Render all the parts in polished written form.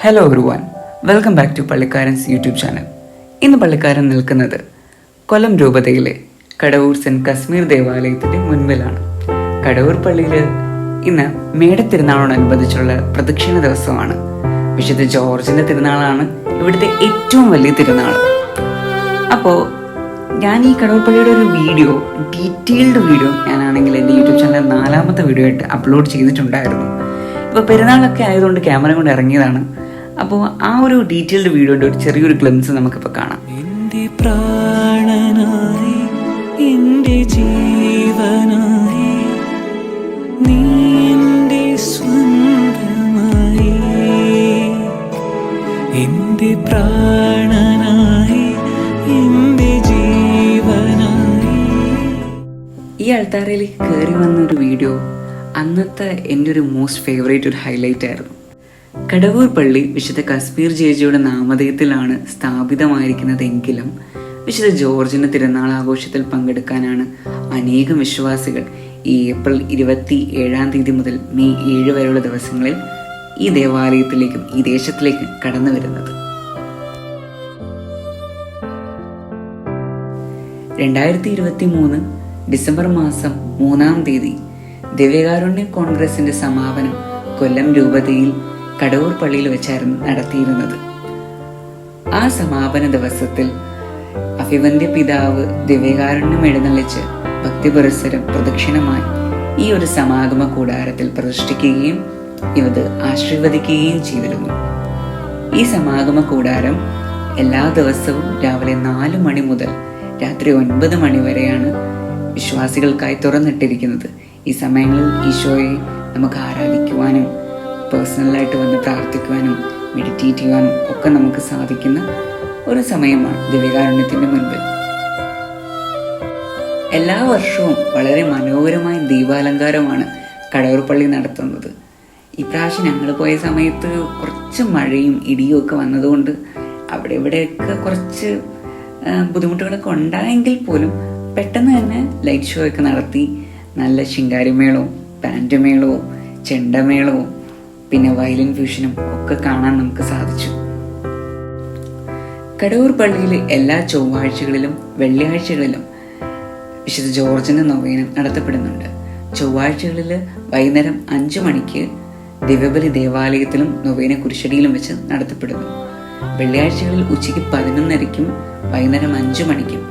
Hello everyone, welcome back to Pallikkarans YouTube channel. ഇന്ന് പള്ളിക്കാരൻ നിൽക്കുന്നത് കൊല്ലം രൂപതയിലെ കടവൂർ സെൻറ്റ് കശ്മീർ ദേവാലയത്തിൻ്റെ മുൻപിലാണ്. കടവൂർ പള്ളിയിൽ ഇന്ന് മേടത്തിരുനാളോടനുബന്ധിച്ചുള്ള പ്രദക്ഷിണ ദിവസമാണ്. വിശുദ്ധ ജോർജിൻ്റെ തിരുനാളാണ് ഇവിടുത്തെ ഏറ്റവും വലിയ തിരുനാൾ. അപ്പോൾ ഞാൻ ഈ കടവൂർ പള്ളിയുടെ ഒരു ഡീറ്റെയിൽഡ് വീഡിയോ ഞാനാണെങ്കിൽ എൻ്റെ യൂട്യൂബ് ചാനൽ 4ാമത്തെ വീഡിയോ ആയിട്ട് അപ്ലോഡ് ചെയ്തിട്ടുണ്ടായിരുന്നു. ഇപ്പോൾ പെരുന്നാളൊക്കെ ആയതുകൊണ്ട് ക്യാമറ കൊണ്ട് ഇറങ്ങിയതാണ്. അപ്പോൾ ആ ഒരു ഡീറ്റെയിൽഡ് വീഡിയോയുടെ ഒരു ചെറിയൊരു ഗ്ലിംസ് നമുക്കിപ്പോൾ കാണാം. എൻ്റെ പ്രാണനായി എൻ്റെ ജീവനായി നീ എൻ്റെ സ്വന്തമായി, എൻ്റെ പ്രാണനായി എൻ്റെ ജീവനായി. ഈ അൾത്താരയിലേക്ക് കയറി വന്നൊരു വീഡിയോ അന്നത്തെ എൻ്റെ ഒരു മോസ്റ്റ് ഫേവറേറ്റ് ഒരു ഹൈലൈറ്റ് ആയിരുന്നു. കടവൂർ പള്ളി വിശുദ്ധ കശ്മീർ ചേച്ചിയുടെ നാമധേയത്തിലാണ് സ്ഥാപിതമായിരിക്കുന്നതെങ്കിലും വിശുദ്ധ ജോർജിൻ്റെ തിരുനാൾ ആഘോഷത്തിൽ പങ്കെടുക്കാനാണ് അനേകം വിശ്വാസികൾ ഈ ഏപ്രിൽ 27 മുതൽ മെയ് 7 വരെയുള്ള ദിവസങ്ങളിൽ ഈ ദേവാലയത്തിലേക്കും ഈ ദേശത്തിലേക്കും കടന്നു വരുന്നത്. 2023 ഡിസംബർ മാസം 3-ാം തീയതി ദിവ്യകാരുണ്യ കോൺഗ്രസിന്റെ സമാപനം കൊല്ലം രൂപതയിൽ കടവൂർ പള്ളിയിൽ വെച്ചായിരുന്നു നടത്തിയിരുന്നത്. ആ സമാപന ദിവസത്തിൽ അഭിവന്ദ്യ പിതാവ് ദിവ്യകാരുണ്യം എഴുന്നള്ളിച്ച് ഭക്തിപുരസ്സരം പ്രദക്ഷിണമായി ഈ ഒരു സമാഗമ കൂടാരത്തിൽ പ്രതിഷ്ഠിക്കുകയും ഇത് ആശീർവദിക്കുകയും ചെയ്തിരുന്നു. ഈ സമാഗമ കൂടാരം എല്ലാ ദിവസവും രാവിലെ 4 മണി മുതൽ രാത്രി 9 മണി വരെയാണ് വിശ്വാസികൾക്കായി തുറന്നിട്ടിരിക്കുന്നത്. ഈ സമയങ്ങളിൽ ഈശോയെ നമുക്ക് ആരാധിക്കുവാനും പേഴ്സണലായിട്ട് വന്ന് പ്രാർത്ഥിക്കുവാനും മെഡിറ്റേറ്റ് ചെയ്യുവാനും ഒക്കെ നമുക്ക് സാധിക്കുന്ന ഒരു സമയമാണ് ദിവ്യകാരുണ്യത്തിൻ്റെ മുൻപിൽ. എല്ലാ വർഷവും വളരെ മനോഹരമായ ദീപാലങ്കാരമാണ് കടവൂർ പള്ളി നടത്തുന്നത്. ഇപ്രാവശ്യം ഞങ്ങൾ പോയ സമയത്ത് കുറച്ച് മഴയും ഇടിയും ഒക്കെ വന്നതുകൊണ്ട് അവിടെ ഇവിടെയൊക്കെ കുറച്ച് ബുദ്ധിമുട്ടുകളൊക്കെ ഉണ്ടായെങ്കിൽ പോലും പെട്ടെന്ന് തന്നെ ലൈറ്റ് ഷോ ഒക്കെ നടത്തി നല്ല ശിങ്കാരിമേളവും പാൻറ്റുമേളവും ചെണ്ടമേളവും പിന്നെ വയലിൻ ഫ്യൂഷനും ഒക്കെ കാണാൻ നമുക്ക് സാധിച്ചു. കടവൂർ പള്ളിയിൽ എല്ലാ ചൊവ്വാഴ്ചകളിലും വെള്ളിയാഴ്ചകളിലും വിശുദ്ധ ജോർജിന്റെ നൊവേന നടത്തപ്പെടുന്നുണ്ട്. ചൊവ്വാഴ്ചകളിൽ വൈകുന്നേരം 5 മണിക്ക് ദിവ്യബലി ദേവാലയത്തിലും നൊവേന കുരിശടിയിലും വെച്ച് നടത്തപ്പെടുന്നു. വെള്ളിയാഴ്ചകളിൽ ഉച്ചയ്ക്ക് 11:30-ക്കും വൈകുന്നേരം 5 മണിക്കും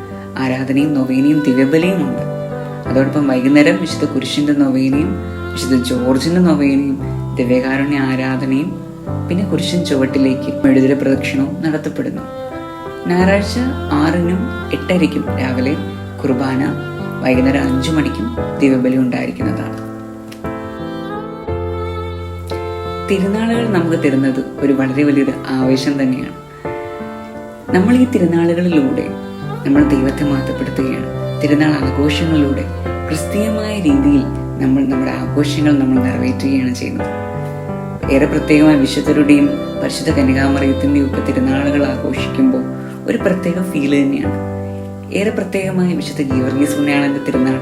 ആരാധനയും നൊവേനയും ദിവ്യബലിയും ഉണ്ട്. അതോടൊപ്പം വൈകുന്നേരം വിശുദ്ധ കുരിശിന്റെ നൊവേനയും വിശുദ്ധ ജോർജിന്റെ നൊവേനയും ദിവ്യകാരുണ്യ ആരാധനയും പിന്നെ കുരിശൻ ചുവട്ടിലേക്ക് മെഴുതിര പ്രദക്ഷിണവും നടത്തപ്പെടുന്നു. ഞായറാഴ്ച 6-നും 8:30-ക്കും രാവിലെ കുർബാന, വൈകുന്നേരം 5 മണിക്കും ദിവ്യബലി ഉണ്ടായിരിക്കുന്നതാണ്. തിരുനാളുകൾ നമുക്ക് തരുന്നത് ഒരു വളരെ വലിയൊരു ആവേശം തന്നെയാണ്. നമ്മൾ ഈ തിരുനാളുകളിലൂടെ നമ്മൾ ദൈവത്തെ മഹത്വപ്പെടുത്തുകയാണ്. തിരുനാൾ ആഘോഷങ്ങളിലൂടെ ക്രിസ്തീയമായ രീതിയിൽ നമ്മുടെ ആഘോഷങ്ങൾ നമ്മൾ നിറവേറ്റുകയാണ് ചെയ്യുന്നത്. ഏറെ പ്രത്യേകമായ വിശുദ്ധരുടെയും പരിശുദ്ധ കന്യകാമറിയത്തിൻ്റെയും ഒക്കെ തിരുനാളുകൾ ആഘോഷിക്കുമ്പോൾ ഒരു പ്രത്യേക ഫീൽ തന്നെയാണ്. ഏറെ പ്രത്യേകമായ വിശുദ്ധ ഗീവർഗീസ് പുണ്യാളന്റെ തിരുനാൾ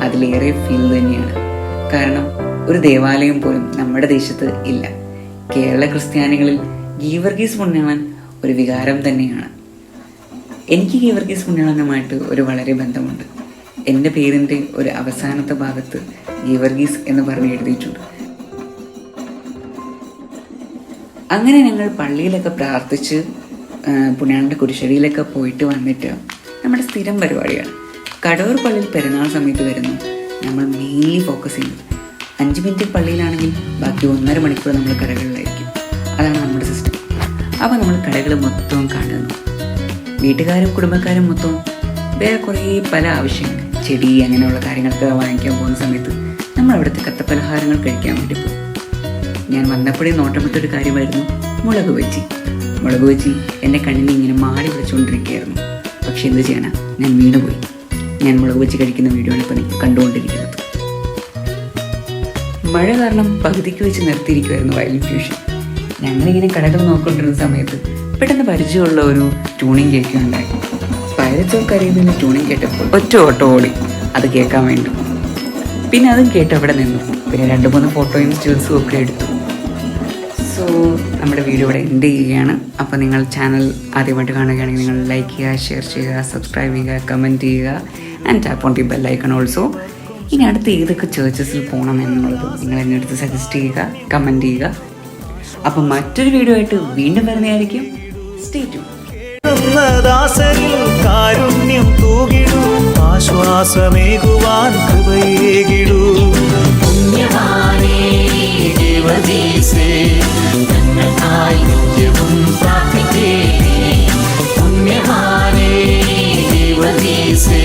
അതിലേറെ ഫീൽ തന്നെയാണ്. കാരണം ഒരു ദേവാലയം പോലും നമ്മുടെ ദേശത്ത് ഇല്ല. കേരള ക്രിസ്ത്യാനികളിൽ ഗീവർഗീസ് പുണ്യാളൻ ഒരു വികാരം തന്നെയാണ്. എനിക്ക് ഗീവർഗീസ് പുണ്യാളനുമായിട്ട് ഒരു വളരെ ബന്ധമുണ്ട്. എൻ്റെ പേരിൻ്റെ ഒരു അവസാനത്തെ ഭാഗത്ത് ഗീവർഗീസ് എന്ന് പറഞ്ഞ് എഴുതിയിട്ടുണ്ട്. അങ്ങനെ ഞങ്ങൾ പള്ളിയിലൊക്കെ പ്രാർത്ഥിച്ച് പുണ്യാളൻ്റെ കുരിശടിയിലൊക്കെ പോയിട്ട് വന്നിട്ട് നമ്മുടെ സ്ഥിരം പരിപാടിയാണ് കടവൂർ പള്ളിയിൽ പെരുന്നാൾ സമയത്ത് വരുന്നു. നമ്മൾ മെയിൻലി ഫോക്കസ് ചെയ്യുന്നത് 5 മിനിറ്റ് പള്ളിയിലാണെങ്കിൽ ബാക്കി 1.5 മണിക്കൂർ നമ്മൾ കടകളിലായിരിക്കും. അതാണ് നമ്മുടെ സിസ്റ്റം. അപ്പോൾ നമ്മൾ കടകൾ മൊത്തവും കാണുന്നു. വീട്ടുകാരും കുടുംബക്കാരും മൊത്തവും വേറെ കുറേ പല ആവശ്യങ്ങൾ, ചെടി അങ്ങനെയുള്ള കാര്യങ്ങളൊക്കെ വാങ്ങിക്കാൻ പോകുന്ന സമയത്ത് നമ്മൾ അവിടുത്തെ കത്തപ്പലഹാരങ്ങൾ കഴിക്കാൻ വേണ്ടി പോകും. ഞാൻ വന്നപ്പോഴേ നോട്ടമിട്ടൊരു കാര്യമായിരുന്നു മുളക് ബജ്ജി. എൻ്റെ കണ്ണിനെ ഇങ്ങനെ മാടി വിളിച്ചുകൊണ്ടിരിക്കുകയായിരുന്നു. പക്ഷെ എന്ത് ചെയ്യാനാ, ഞാൻ വീണുപോയി. ഞാൻ മുളക് ബജ്ജി കഴിക്കുന്ന വീഡിയോ ആണ് ഇപ്പോൾ കണ്ടുകൊണ്ടിരിക്കുന്നത്. മഴ കാരണം പകുതിക്ക് വെച്ച് നിർത്തിയിരിക്കുമായിരുന്നു വയലിൻ ഫ്യൂഷൻ. ഞങ്ങളിങ്ങനെ കടകൾ നോക്കിക്കൊണ്ടിരുന്ന സമയത്ത് പെട്ടെന്ന് പരിചയമുള്ള ഒരു ട്യൂണിങ് കേൾക്കുകയുണ്ടായി. പൈരറ്റ്സ് കരയുന്ന ട്യൂണിങ് കേട്ടപ്പോൾ ഒറ്റ ഓട്ടോ ഓടി അത് കേൾക്കാൻ വേണ്ടി. പിന്നെ അതും കേട്ട് അവിടെ നിന്നു. പിന്നെ 2-3 ഫോട്ടോയും സ്റ്റിൽസും ഒക്കെ എടുത്തു. സോ നമ്മുടെ വീഡിയോ ഇവിടെ എൻഡ് ചെയ്യുകയാണ്. അപ്പോൾ നിങ്ങൾ ചാനൽ ആദ്യമായിട്ട് കാണുകയാണെങ്കിൽ നിങ്ങൾ ലൈക്ക് ചെയ്യുക, ഷെയർ ചെയ്യുക, സബ്സ്ക്രൈബ് ചെയ്യുക, കമൻറ്റ് ചെയ്യുക and tap on the bell icon also. ഇനി അടുത്ത് ഏതൊക്കെ ചേർച്ചസിൽ പോകണം എന്നുള്ളത് നിങ്ങൾ എന്നെ അടുത്ത് സജസ്റ്റ് ചെയ്യുക, കമൻറ്റ് ചെയ്യുക. അപ്പം മറ്റൊരു വീഡിയോ ആയിട്ട് വീണ്ടും വരുന്നതായിരിക്കും. Stay tune. ദാസരിൽ കാരുണ്യം തൂകിടൂ, ആശ്വാസമേകുവാൻ കൃപയേകിടൂ. പുണ്യവാനേ ദേവദീസേ, ഞങ്ങൾക്കായി നിത്യവും പ്രാർത്ഥിക്കണേ. പുണ്യവാനേ ദേവദീസേ,